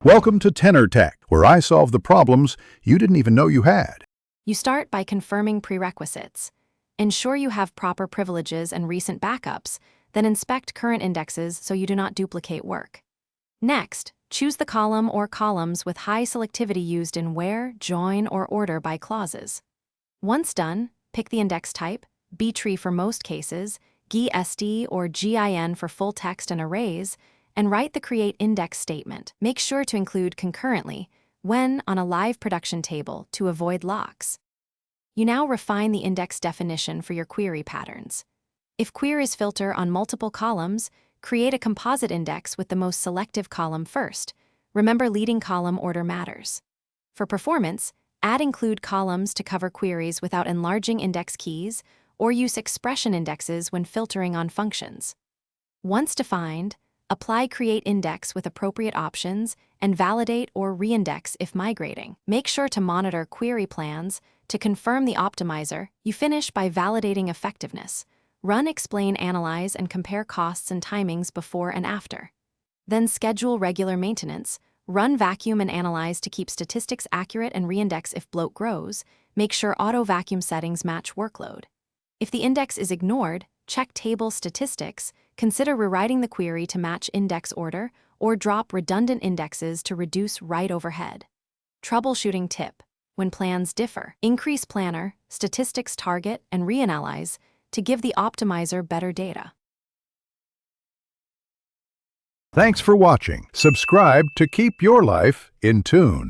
Welcome to Tenor Tech, where I solve the problems you didn't even know you had. You start by confirming prerequisites. Ensure you have proper privileges and recent backups, then inspect current indexes so you do not duplicate work. Next, choose the column or columns with high selectivity used in where, join, or order by clauses. Once done, pick the index type, B-tree for most cases, GSD or GIN for full text and arrays, and write the create index statement. Make sure to include concurrently when on a live production table to avoid locks. You now refine the index definition for your query patterns. If queries filter on multiple columns, create a composite index with the most selective column first. Remember, leading column order matters. For performance, add include columns to cover queries without enlarging index keys, or use expression indexes when filtering on functions. Once defined, apply create index with appropriate options and validate or reindex if migrating. Make sure to monitor query plans to confirm the optimizer. You finish by validating effectiveness. Run, explain, analyze, and compare costs and timings before and after. Then schedule regular maintenance. Run vacuum and analyze to keep statistics accurate and reindex if bloat grows. Make sure auto vacuum settings match workload. If the index is ignored, check table statistics, consider rewriting the query to match index order, or drop redundant indexes to reduce write overhead. Troubleshooting tip: when plans differ, increase planner, statistics target, and reanalyze to give the optimizer better data. Thanks for watching. Subscribe to keep your life in tune.